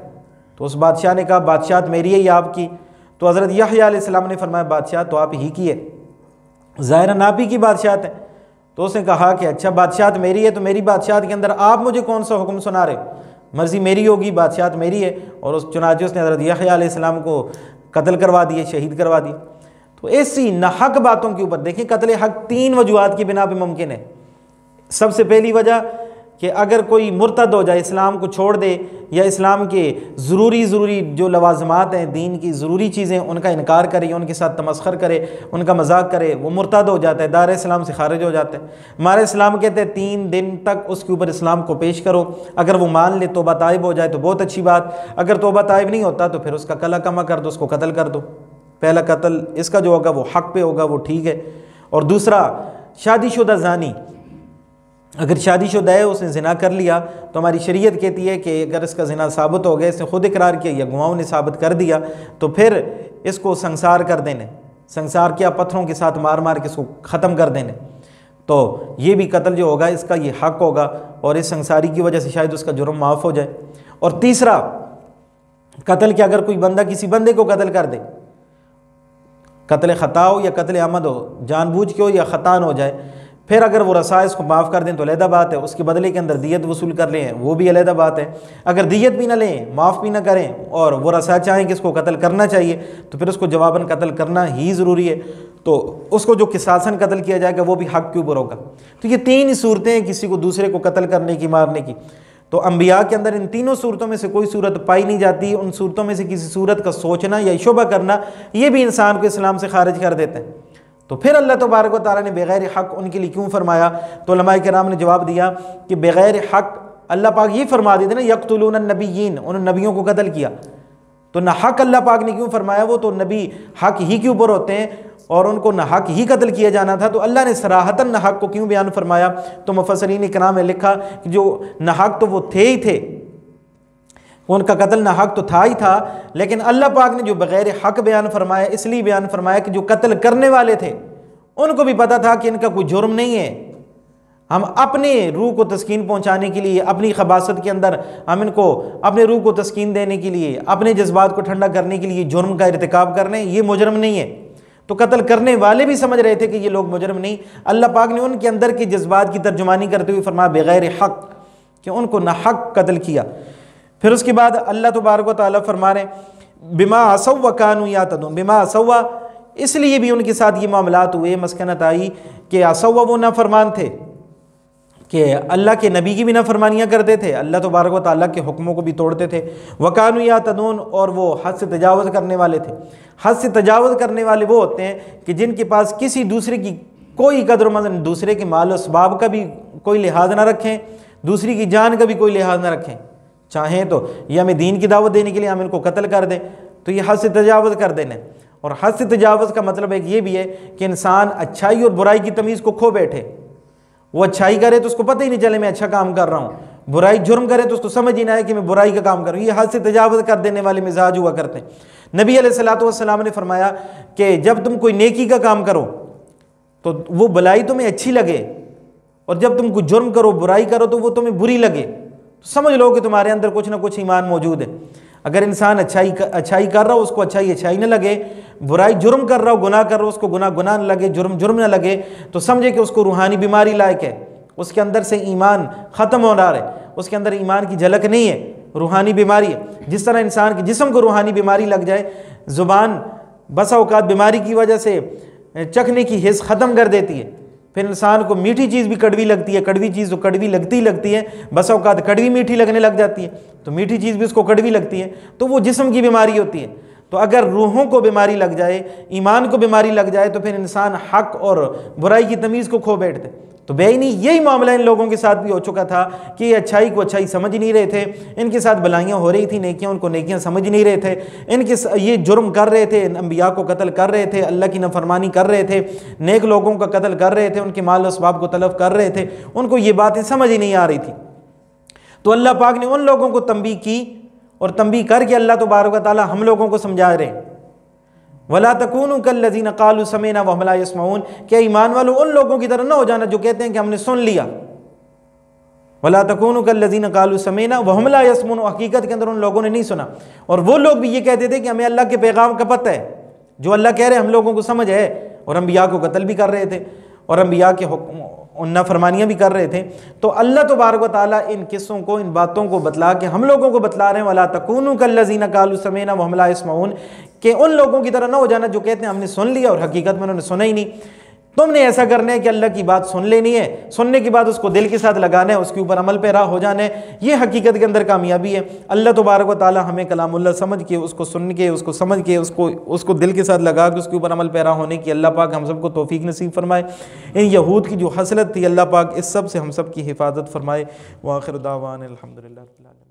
تو اس بادشاہ نے کہا بادشاہت میری ہے یا آپ کی؟ تو حضرت یحییٰ علیہ السلام نے فرمایا بادشاہت تو آپ ہی کی ہے، ظاہراً آپ ہی کی بادشاہت ہے۔ تو اس نے کہا کہ اچھا بادشاہت میری ہے تو میری بادشاہت کے اندر آپ مجھے کون سا حکم سنا رہے ہو؟ مرضی میری ہوگی، بادشاہت میری ہے۔ اور اس چنانچہ اس نے حضرت یحییٰ علیہ السلام کو قتل کروا دیے، شہید کروا دیے۔ تو ایسی ناحق باتوں کے اوپر دیکھیں قتل حق 3 وجوہات کی بنا پہ ممکن ہے۔ سب سے پہلی وجہ کہ اگر کوئی مرتد ہو جائے، اسلام کو چھوڑ دے، یا اسلام کے ضروری جو لوازمات ہیں، دین کی ضروری چیزیں، ان کا انکار کرے یا ان کے ساتھ تمسخر کرے، ان کا مذاق کرے، وہ مرتد ہو جاتا ہے، دار اسلام سے خارج ہو جاتا ہے۔ ہمارے اسلام کہتے ہیں 3 دن تک اس کے اوپر اسلام کو پیش کرو، اگر وہ مان لے، توبہ طائب ہو جائے تو بہت اچھی بات، اگر توبہ طائب نہیں ہوتا تو پھر اس کا کلا کما کر دو، اس کو قتل کر دو۔ پہلا قتل اس کا جو ہوگا وہ حق پہ ہوگا، وہ ٹھیک ہے۔ اور دوسرا شادی شدہ زانی، اگر شادی شدہ ہے اس نے زنا کر لیا تو ہماری شریعت کہتی ہے کہ اگر اس کا زنا ثابت ہو گیا، اس نے خود اقرار کیا یا گواہوں نے ثابت کر دیا، تو پھر اس کو سنسار کر دینے، سنسار کیا پتھروں کے ساتھ مار مار کے اس کو ختم کر دینے، تو یہ بھی قتل جو ہوگا اس کا یہ حق ہوگا، اور اس سنساری کی وجہ سے شاید اس کا جرم معاف ہو جائے۔ اور تیسرا قتل کہ اگر کوئی بندہ کسی بندے کو قتل کر دے، قتل خطا ہو یا قتل عمد ہو، جان بوجھ کے ہو یا خطاً ہو جائے، پھر اگر وہ رسائے اس کو معاف کر دیں تو علیحدہ بات ہے، اس کے بدلے کے اندر دیت وصول کر لیں وہ بھی علیحدہ بات ہے۔ اگر دیت بھی نہ لیں، معاف بھی نہ کریں، اور وہ رسائے چاہیں کہ اس کو قتل کرنا چاہیے، تو پھر اس کو جواباً قتل کرنا ہی ضروری ہے، تو اس کو جو قصاصاً قتل کیا جائے گا وہ بھی حق کے اوپر ہوگا۔ تو یہ تین صورتیں ہیں کسی کو دوسرے کو قتل کرنے کی، مارنے کی۔ تو انبیاء کے اندر ان تینوں صورتوں میں سے کوئی صورت پائی نہیں جاتی، ان صورتوں میں سے کسی صورت کا سوچنا یا شبہ کرنا یہ بھی انسان کو اسلام سے خارج کر دیتا ہے۔ تو پھر اللہ تبارک و تعالیٰ نے بغیر حق ان کے لیے کیوں فرمایا؟ تو علماء کرام نے جواب دیا کہ بغیر حق اللہ پاک یہ فرما دیتے نا یقتلون النبیین، انہوں نے نبیوں کو قتل کیا، تو نہ حق اللہ پاک نے کیوں فرمایا؟ وہ تو نبی حق ہی کے اوپر ہوتے ہیں اور ان کو نہ حق ہی قتل کیا جانا تھا، تو اللہ نے صراحتاً نہ حق کو کیوں بیان فرمایا؟ تو مفسرین کرام نے لکھا کہ جو نہ حق تو وہ تھے ہی تھے، ان کا قتل نہ حق تو تھا ہی تھا، لیکن اللہ پاک نے جو بغیر حق بیان فرمایا اس لیے بیان فرمایا کہ جو قتل کرنے والے تھے ان کو بھی پتہ تھا کہ ان کا کوئی جرم نہیں ہے، ہم اپنے روح کو تسکین پہنچانے کے لیے، اپنی خباثت کے اندر ہم ان کو اپنے روح کو تسکین دینے کے لیے، اپنے جذبات کو ٹھنڈا کرنے کے لیے جرم کا ارتکاب کر رہے ہیں، یہ مجرم نہیں ہے۔ تو قتل کرنے والے بھی سمجھ رہے تھے کہ یہ لوگ مجرم نہیں، اللہ پاک نے ان کے اندر کے جذبات کی ترجمانی کرتے ہوئے فرمایا بغیر حق، کہ ان کو نہ حق قتل کیا۔ پھر اس کے بعد اللہ تبارک و تعالیٰ فرما رہے ہیں بما عصوا وکانوا یعتدون، بما عصوا اس لیے بھی ان کے ساتھ یہ معاملات ہوئے، مسکنت آئی کہ عصوا وہ نافرمان تھے، کہ اللہ کے نبی کی بھی نافرمانیاں کرتے تھے، اللہ تبارک و تعالیٰ کے حکموں کو بھی توڑتے تھے، وکانوا یعتدون اور وہ حد سے تجاوز کرنے والے تھے۔ حد سے تجاوز کرنے والے وہ ہوتے ہیں کہ جن کے پاس کسی دوسرے کی کوئی قدر و منزل، دوسرے کے مال و اسباب کا بھی کوئی لحاظ نہ رکھیں، دوسری کی جان کا بھی کوئی لحاظ نہ رکھیں، چاہیں تو یہ ہمیں دین کی دعوت دینے کے لیے ہم ان کو قتل کر دیں، تو یہ حد سے تجاوز کر دینا۔ اور حد سے تجاوز کا مطلب ایک یہ بھی ہے کہ انسان اچھائی اور برائی کی تمیز کو کھو بیٹھے، وہ اچھائی کرے تو اس کو پتہ ہی نہیں چلے میں اچھا کام کر رہا ہوں، برائی جرم کرے تو اس کو سمجھ ہی نہ آئے کہ میں برائی کا کام کر رہا ہوں، یہ حد سے تجاوز کر دینے والے مزاج ہوا کرتے ہیں۔ نبی علیہ الصلوۃ والسلام نے فرمایا کہ جب تم کوئی نیکی کا کام کرو تو وہ بلائی تمہیں اچھی لگے، اور جب تم کوئی جرم کرو، برائی کرو تو وہ تمہیں بری لگے، تو سمجھ لو کہ تمہارے اندر کچھ نہ کچھ ایمان موجود ہے۔ اگر انسان اچھائی کر رہا ہو اس کو اچھائی نہ لگے، برائی جرم کر رہا ہو، گناہ کر رہا ہو اس کو گناہ نہ لگے، جرم نہ لگے، تو سمجھے کہ اس کو روحانی بیماری لائق ہے، اس کے اندر سے ایمان ختم ہو رہا ہے، اس کے اندر ایمان کی جھلک نہیں ہے، روحانی بیماری ہے۔ جس طرح انسان کے جسم کو روحانی بیماری لگ جائے، زبان بسا اوقات بیماری کی وجہ سے چکھنے کی حس ختم کر دیتی ہے، پھر انسان کو میٹھی چیز بھی کڑوی لگتی ہے، کڑوی چیز تو کڑوی لگتی ہے، بسا اوقات کڑوی میٹھی لگنے لگ جاتی ہے، تو میٹھی چیز بھی اس کو کڑوی لگتی ہے، تو وہ جسم کی بیماری ہوتی ہے۔ تو اگر روحوں کو بیماری لگ جائے، ایمان کو بیماری لگ جائے، تو پھر انسان حق اور برائی کی تمیز کو کھو بیٹھتے۔ تو بے نہیں یہی معاملہ ان لوگوں کے ساتھ بھی ہو چکا تھا کہ یہ اچھائی کو اچھائی سمجھ نہیں رہے تھے، ان کے ساتھ بلائیاں ہو رہی تھیں، نیکیاں ان کو نیکیاں سمجھ نہیں رہے تھے، یہ جرم کر رہے تھے، انبیاء کو قتل کر رہے تھے، اللہ کی نافرمانی کر رہے تھے، نیک لوگوں کا قتل کر رہے تھے، ان کے مال و اسباب کو تلف کر رہے تھے، ان کو یہ باتیں سمجھ ہی نہیں آ رہی تھی۔ تو اللہ پاک نے ان لوگوں کو تنبیہ کی، اور تنبیہ کر کے اللہ تبارک و تعالیٰ ہم لوگوں کو سمجھا رہے ہیں وَلَا تَكُونُوا كَالَّذِينَ قَالُوا سَمِعْنَا وَهُمْ لَا يَسْمَعُونَ، کہ ایمان والو ان لوگوں کی طرح نہ ہو جانا جو کہتے ہیں کہ ہم نے سن لیا۔ وَلَا تَكُونُوا كَالَّذِينَ قَالُوا سَمِعْنَا وَهُمْ لَا يَسْمَعُونَ، حقیقت کے اندر ان لوگوں نے نہیں سنا، اور وہ لوگ بھی یہ کہتے تھے کہ ہمیں اللہ کے پیغام کا پتہ ہے، جو اللہ کہہ رہے ہیں ہم لوگوں کو سمجھ ہے، اور انبیاء کو قتل بھی کر رہے تھے اور انبیاء کے نافرمانیاں بھی کر رہے تھے۔ تو اللہ تبارک و تعالیٰ ان قصوں کو، ان باتوں کو بتلا کے ہم لوگوں کو بتلا رہے ہیں وَلَا تَكُونُوا كَالَّذِينَ قَالُوا سَمِعْنَا وَهُمْ لَا يَسْمَعُونَ، کہ ان لوگوں کی طرح نہ ہو جانا جو کہتے ہیں ہم نے سن لیا اور حقیقت میں انہوں نے سنا ہی نہیں۔ تم نے ایسا کرنا ہے کہ اللہ کی بات سن لینی ہے، سننے کے بعد اس کو دل کے ساتھ لگانا ہے، اس کے اوپر عمل پیرا ہو جانا ہے، یہ حقیقت کے اندر کامیابی ہے۔ اللہ تبارک و تعالیٰ ہمیں کلام اللہ سمجھ کے، اس کو سن کے، اس کو سمجھ کے، اس کو دل کے ساتھ لگا کے اس کے اوپر عمل پیرا ہونے کی اللہ پاک ہم سب کو توفیق نصیب فرمائے۔ ان یہود کی جو حسرت تھی اللہ پاک اس سب سے ہم سب کی حفاظت فرمائے۔ وآخر دعوانا الحمدللہ رب العالمین۔